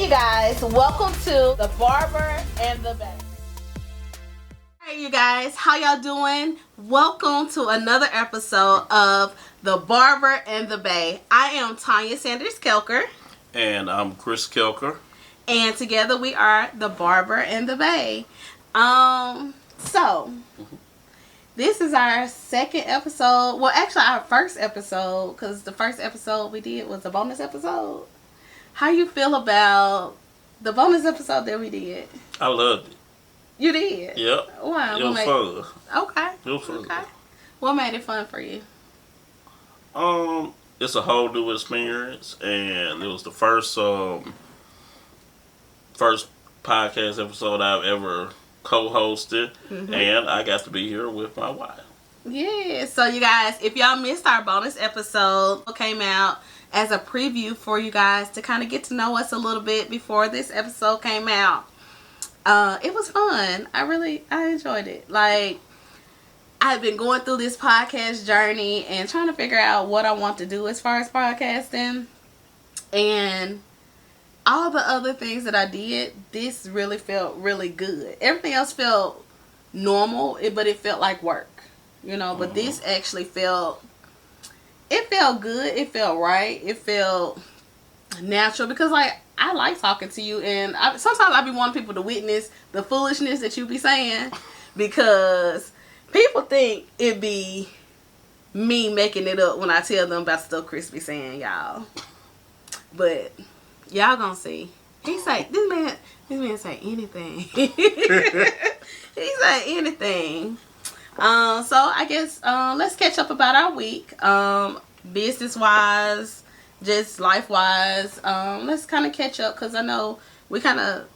Hey guys, welcome to the Barber and the Bae. Hey you guys, how y'all doing? Welcome to another episode of the Barber and the Bae. I am Tanya Kelker. And I'm Chris Kelker. And together we are the Barber and the Bae. This is our second episode. Well, actually our first episode, because the first episode we did was a bonus episode. How you feel about the bonus episode that we did? I loved it. You did? Yep. Wow. It was fun. Okay. It was fun. Okay. What made it fun for you? It's a whole new experience, and it was the first podcast episode I've ever co-hosted, and I got to be here with my wife. Yeah. So you guys, if y'all missed our bonus episode, it came out as a preview for you guys to kind of get to know us a little bit before this episode came out. It was fun. I enjoyed it. Like, I've been going through this podcast journey and trying to figure out what I want to do as far as podcasting. And all the other things that I did, this really felt really good. Everything else felt normal, but it felt like work. You know, but this actually felt good. It felt right. It felt natural because, like, I like talking to you, and sometimes I be wanting people to witness the foolishness that you be saying because people think it be me making it up when I tell them about stuff Chris be saying, y'all. But y'all gonna see. He say this man say anything. He say anything. So I guess let's catch up about our week. Business wise, just life wise. Let's kind of catch up because I know we kind of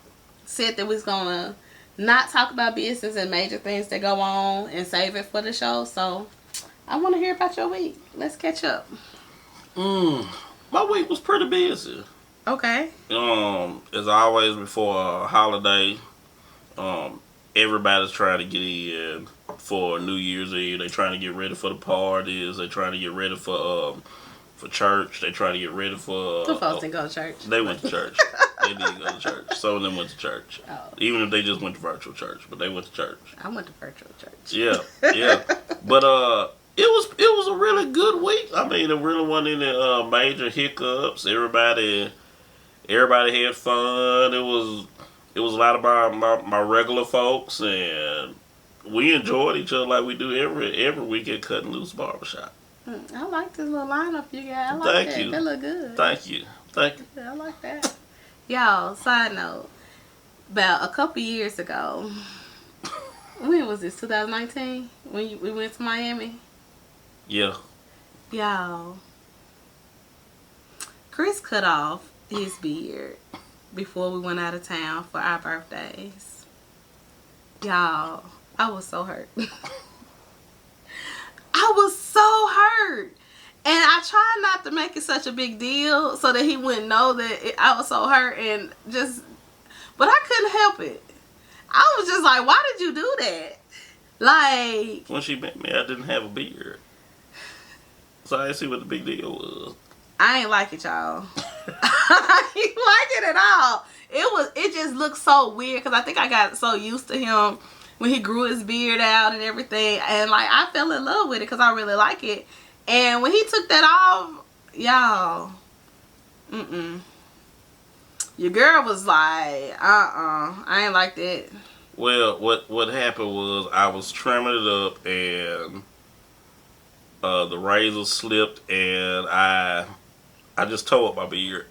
said that we was gonna not talk about business and major things that go on and save it for the show. So I want to hear about your week. Let's catch up. My week was pretty busy. Okay. As always before a holiday, everybody's trying to get in for New Year's Eve. They trying to get ready for the parties. They trying to get ready for church. They trying to get ready for. The folks didn't go to church. They went to church. They did go to church. Some of them went to church. Oh. Even if they just went to virtual church, but they went to church. I went to virtual church. Yeah. But it was a really good week. I mean, it really wasn't any major hiccups. Everybody had fun. It was a lot of my regular folks, and we enjoyed each other like we do every week at Cutting Loose Barbershop. I like this little lineup you got. I like that. That look good. Thank you. I like that. Y'all, side note, about a couple years ago, when was this, 2019? When we went to Miami? Yeah. Y'all, Chris cut off his beard before we went out of town for our birthdays. Y'all, I was so hurt. I was so hurt. And I tried not to make it such a big deal so that he wouldn't know that I was so hurt but I couldn't help it. I was just like, why did you do that? Like, when she met me, I didn't have a beard. So I didn't see what the big deal was. I ain't like it, y'all. I ain't like it at all. It just looked so weird because I think I got so used to him when he grew his beard out and everything. And, like, I fell in love with it because I really like it. And when he took that off, y'all, your girl was like, I ain't like that. Well, what happened was I was trimming it up and the razor slipped and I just tore up my beard.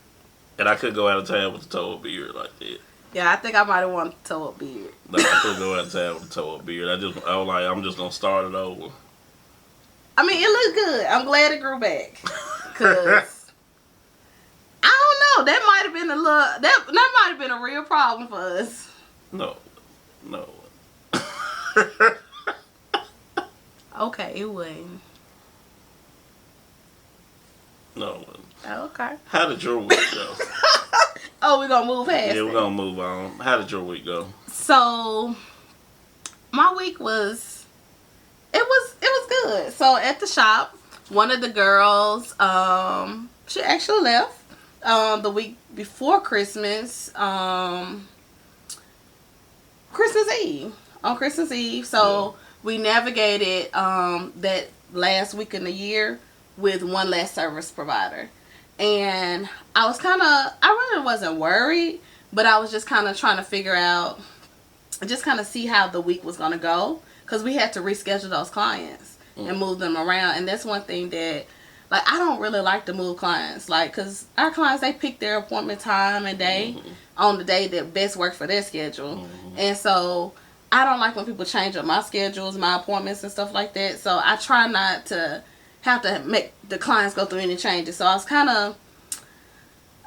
And I couldn't go out of town with a toe up beard like that. Yeah, I think I might have wanted a toe up beard. No, I couldn't go out of town with a toe up beard. I was like, I'm just going to start it over. I mean, it looked good. I'm glad it grew back. Because, I don't know. That might have been that might have been a real problem for us. No. Okay, it wasn't. No. Okay. How did your week go? Oh, we're going to move past Yeah, we're going to move on. How did your week go? So, my week was, it was good. So, at the shop, one of the girls, she actually left. the week before Christmas, Christmas Eve. On Christmas Eve. So we navigated that last week in the year with one less service provider. And I was I really wasn't worried, but I was just kind of trying to figure out, just kind of see how the week was going to go. Because we had to reschedule those clients and move them around. And that's one thing that, like, I don't really like to move clients. Like, because our clients, they pick their appointment time and day on the day that best works for their schedule. And so I don't like when people change up my schedules, my appointments and stuff like that. So I try not to have to make the clients go through any changes. So I was kind of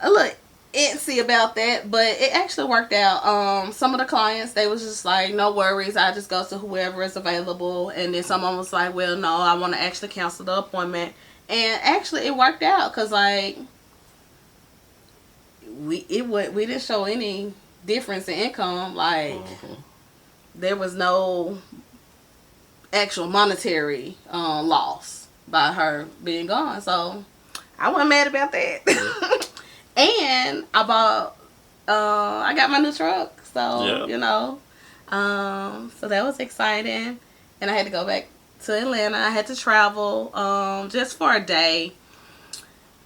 a little antsy about that, but it actually worked out. Some of the clients, they was just like, no worries, I just go to whoever is available. And then someone was like, well, no, I want to actually cancel the appointment. And actually it worked out because, like, we didn't show any difference in income. Like, there was no actual monetary loss by her being gone. So I wasn't mad about that. And I got my new truck. So, you know, so that was exciting. And I had to go back to Atlanta. I had to travel just for a day.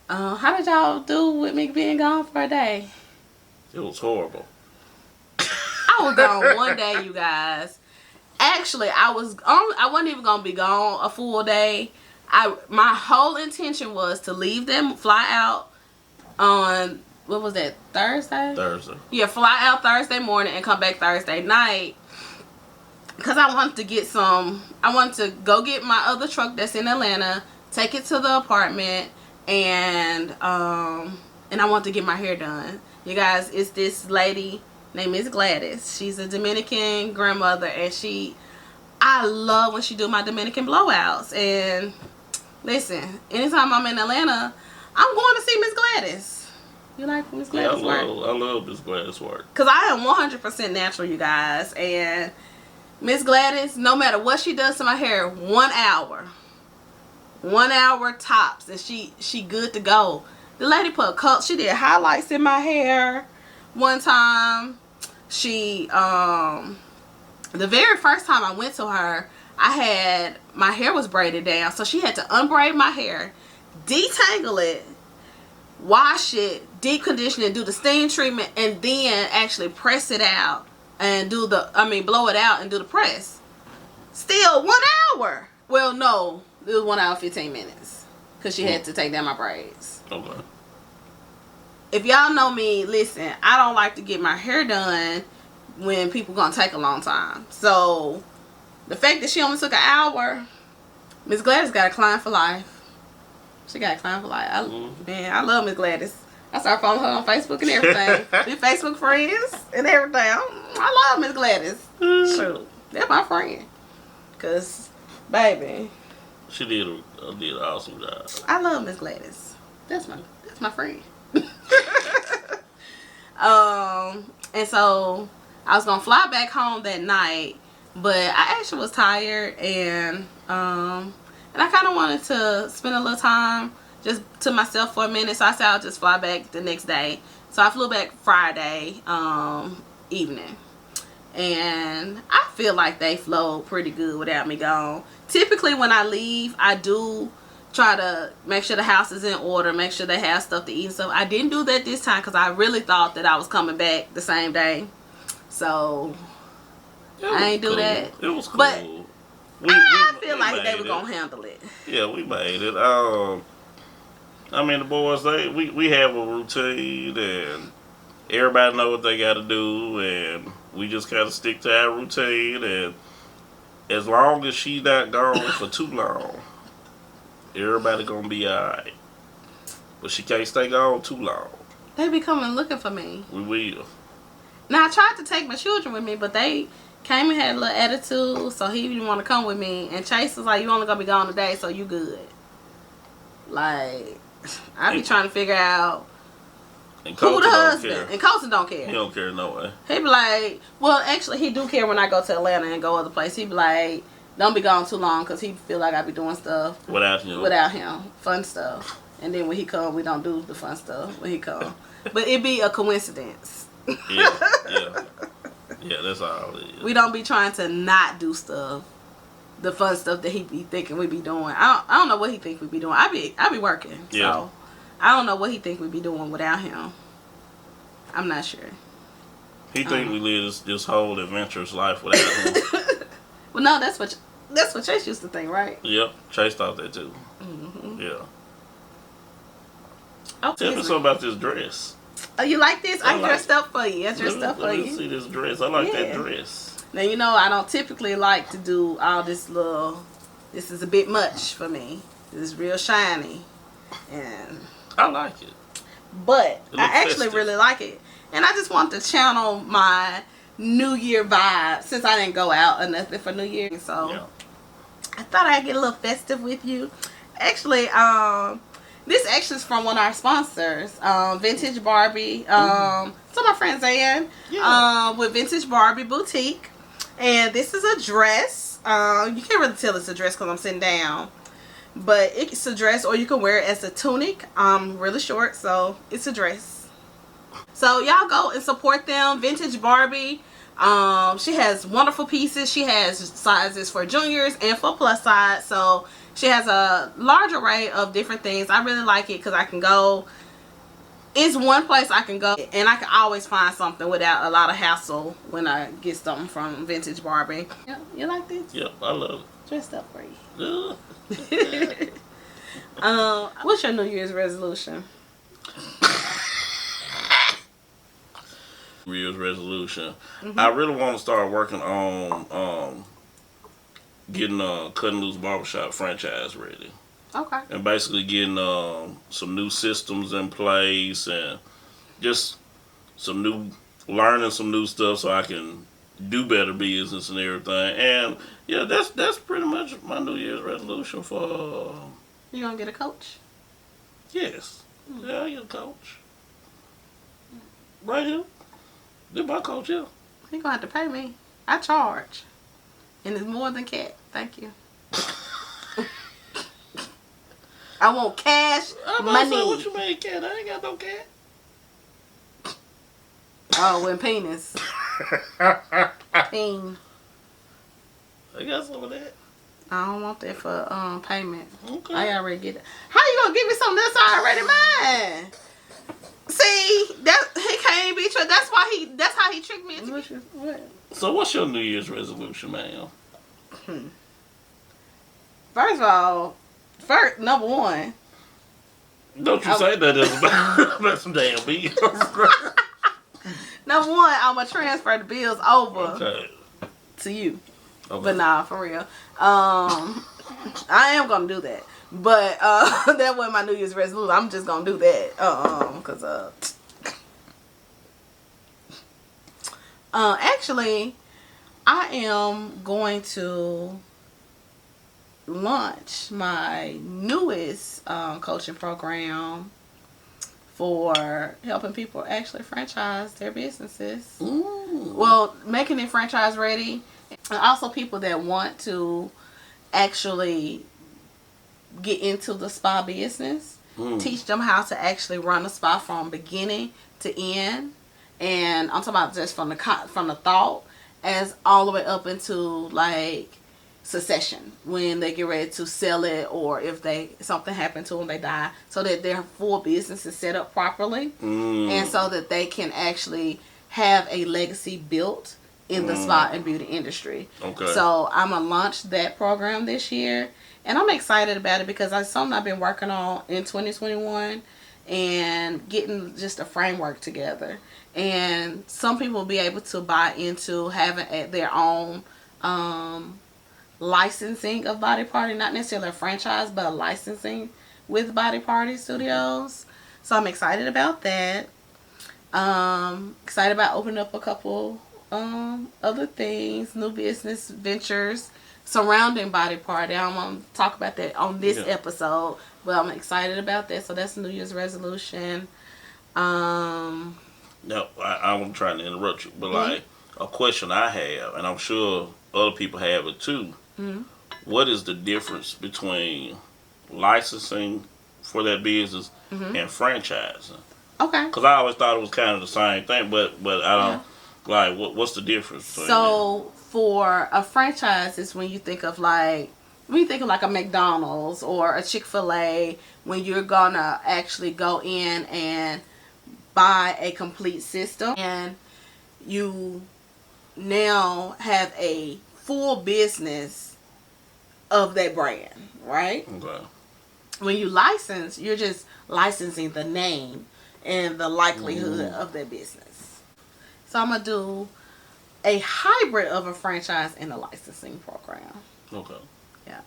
How did y'all do with me being gone for a day? It was horrible. I was gone one day, you guys. Actually, I wasn't even gonna be gone a full day. My whole intention was to leave them, fly out on, what was that, Thursday? Yeah, fly out Thursday morning and come back Thursday night. Because I wanted to go get my other truck that's in Atlanta, take it to the apartment, and I want to get my hair done. You guys, it's this lady named Miss Gladys. She's a Dominican grandmother, and I love when she do my Dominican blowouts. And listen, anytime I'm in Atlanta, I'm going to see Miss Gladys. You like Miss Gladys work? I love Miss Gladys work. Because I am 100% natural, you guys. And Miss Gladys, no matter what she does to my hair, 1 hour. 1 hour tops, and she good to go. The lady she did highlights in my hair one time. She the very first time I went to her, my hair was braided down, so she had to unbraid my hair, detangle it, wash it, deep condition it, do the steam treatment, and then actually press it out and blow it out and do the press. Still 1 hour. Well, no, it was 1 hour 15 minutes because she had to take down my braids. Okay. If y'all know me, listen, I don't like to get my hair done when people gonna take a long time. So the fact that she only took an hour, Miss Gladys got a client for life. She got a client for life. Man, I love Miss Gladys. I started following her on Facebook and everything. We Facebook friends and everything. I love Miss Gladys. Shoot, that's my friend. Cause, baby, she did an awesome job. I love Miss Gladys. That's my friend. And so I was gonna fly back home that night, but I actually was tired, and I kind of wanted to spend a little time just to myself for a minute. So I said I'll just fly back the next day. So I flew back Friday evening, and I feel like they flowed pretty good without me gone. Typically when I leave, I do try to make sure the house is in order, make sure they have stuff to eat and stuff. I didn't do that this time because I really thought that I was coming back the same day. So I ain't do that. It was cool. But I feel like they were going to handle it. Yeah, we made it. I mean, the boys, we have a routine, and everybody know what they got to do, and we just kind of stick to our routine. And as long as she not gone for too long, everybody gonna be alright. But she can't stay gone too long. They be coming looking for me. We will. Now, I tried to take my children with me, but they came and had a little attitude, so he didn't want to come with me. And Chase was like, you only gonna be gone today, so you good. Like, I be trying to figure out who the husband. And Colton don't care. He don't care no way. He be like, well, actually, he do care when I go to Atlanta and go other place. He be like, don't be gone too long, because he feel like I be doing stuff without him. Fun stuff. And then when he come, we don't do the fun stuff when he come. But it be a coincidence. Yeah. That's all it is. We don't be trying to not do stuff. The fun stuff that he be thinking we be doing. I don't know what he think we be doing. I be working. Yeah. So I don't know what he think we be doing without him. I'm not sure. He think we live this whole adventurous life without him. Well, no, that's what Chase used to think, right? Yep, Chase thought that too. Mm-hmm. Yeah. Oh, Tell me something about this dress. Oh, you like this? I dressed up for you. Let me see this dress. I like that dress. Now, you know, I don't typically like to do all this little... This is a bit much for me. This is real shiny. And I like it. But I actually festive. really like it. And I just want to channel my New Year vibe since I didn't go out or nothing for New Year. So I thought I'd get a little festive with you. Actually, this actually is from one of our sponsors, Vintage Barbie. So my friend Zan with Vintage Barbie Boutique. And this is a dress. You can't really tell it's a dress because I'm sitting down. But it's a dress, or you can wear it as a tunic. Really short, so it's a dress. So y'all go and support them. Vintage Barbie. She has wonderful pieces. She has sizes for juniors and for plus size. So she has a large array of different things. I really like it because I can go. It's one place I can go and I can always find something without a lot of hassle when I get something from Vintage Barbie. You like this? Yep, I love it. Dressed up for you. Yeah. What's your New Year's resolution? New Year's resolution. I really want to start working on getting Cutting Loose Barbershop franchise ready. Okay. And basically getting some new systems in place and just learning some new stuff so I can do better business and everything. And yeah, that's pretty much my New Year's resolution for. You gonna get a coach? Yes. Yeah, I get a coach. Right here. They're my coach here. You gonna have to pay me. I charge. And it's more than cat. Thank you. I want cash money. What you mean, cat? I ain't got no cat. Oh, and penis. Peen. I got some of that. I don't want that for payment. Okay. I already get it. How you gonna give me something that's already mine? See, that he can't be true. That's how he tricked me into what? So what's your New Year's resolution, man? First of all, number one. Don't you say that about some damn bills. Number one, I'm gonna transfer the bills over to you. Okay. But nah, for real. I am gonna do that. But that wasn't my New Year's resolution. I'm just gonna do that. Cause actually, I am going to launch my newest coaching program for helping people actually franchise their businesses. Ooh. Well, making it franchise ready, and also people that want to actually get into the spa business. Teach them how to actually run a spa from beginning to end, and I'm talking about just from the thought as all the way up into like succession when they get ready to sell it, or if something happened to them, they die, so that their full business is set up properly, and so that they can actually have a legacy built in the spa and beauty industry. Okay. So I'm gonna launch that program this year, and I'm excited about it because it's something I've been working on in 2021 and getting just a framework together. And some people will be able to buy into having their own licensing of Body Party, not necessarily a franchise, but a licensing with Body Party Studios. So I'm excited about that. Excited about opening up a couple other things, new business ventures surrounding Body Party. I don't want to talk about that on this episode, but I'm excited about that. So that's New Year's resolution. No, I'm trying to interrupt you, but like a question I have, and I'm sure other people have it too. What is the difference between licensing for that business and franchising. Okay. Because I always thought it was kind of the same thing, but I don't like what's the difference? So for a franchise, is when you think of like a McDonald's or a Chick-fil-A, when you're gonna actually go in and buy a complete system, and you now have a full business of that brand, right? Okay. When you license, you're just licensing the name and the likelihood of that business. So I'm gonna do a hybrid of a franchise and a licensing program. Okay. Yeah.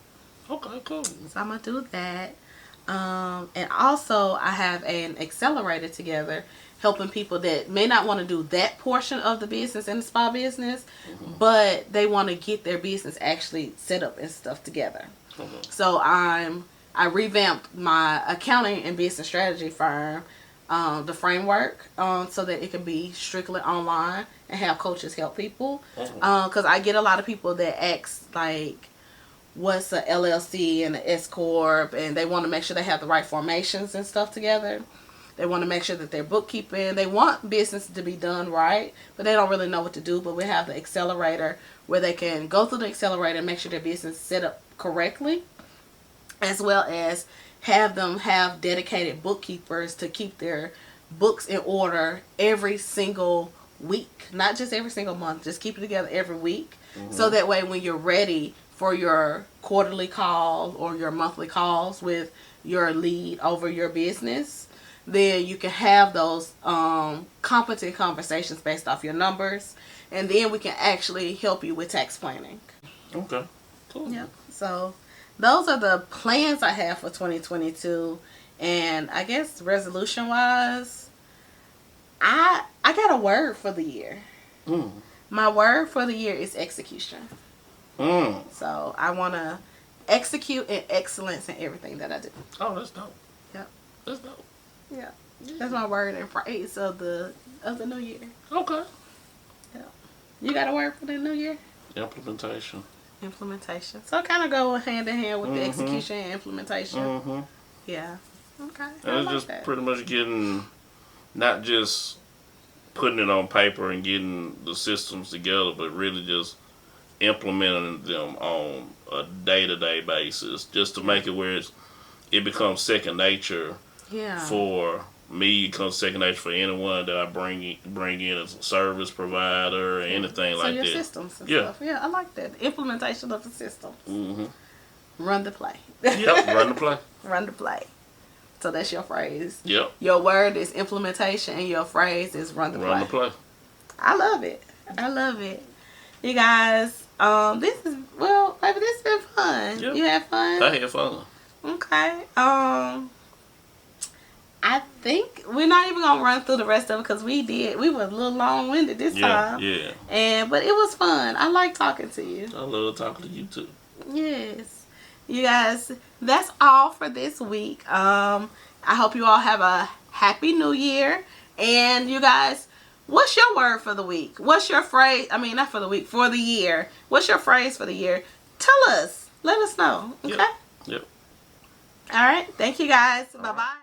Okay, cool. So I'm gonna do that. And also I have an accelerator together helping people that may not want to do that portion of the business in the spa business, but they want to get their business actually set up and stuff together. Okay. So I revamped my accounting and business strategy firm, the framework, so that it can be strictly online and have coaches help people. Because I get a lot of people that ask like, what's a LLC and an S corp, and they want to make sure they have the right formations and stuff together. They want to make sure that they're bookkeeping. They want business to be done right, but they don't really know what to do. But we have the accelerator where they can go through the accelerator and make sure their business is set up correctly, as well as have them have dedicated bookkeepers to keep their books in order every single week, not just every single month. Just keep it together every week, so that way when you're ready for your quarterly call or your monthly calls with your lead over your business, then you can have those competent conversations based off your numbers, and then we can actually help you with tax planning. Okay, cool. Yep. So those are the plans I have for 2022, and I guess resolution wise, I got a word for the year. My word for the year is execution. So I want to execute in excellence in everything that I do. Oh, that's dope. Yep. That's dope. Yeah. That's my word and phrase of the new year. Okay. Yeah. You got a word for the new year? Implementation. So it kind of go hand in hand with the execution and implementation. Yeah. Okay. And it's just pretty much getting, not just putting it on paper and getting the systems together, but really just implementing them on a day-to-day basis, just to make it where it becomes second nature. Yeah. For me, it becomes second nature for anyone that I bring in as a service provider or anything like your that. Systems and stuff. Yeah, I like that. The implementation of the system. Run the play. Yep, run the play. Run the play. So that's your phrase. Yep. Your word is implementation and your phrase is run the play. Run the play. I love it. You guys, baby, this has been fun. Yep. You had fun? I had fun. Okay. I think we're not even gonna run through the rest of it because we were a little long-winded this time. Yeah. But it was fun. I like talking to you. I love talking to you too. Yes. You guys, that's all for this week. I hope you all have a happy new year. And you guys, what's your word for the week? What's your phrase? I mean, not for the week, for the year. What's your phrase for the year? Tell us. Let us know. Okay? Yep. All right. Thank you guys. Bye-bye.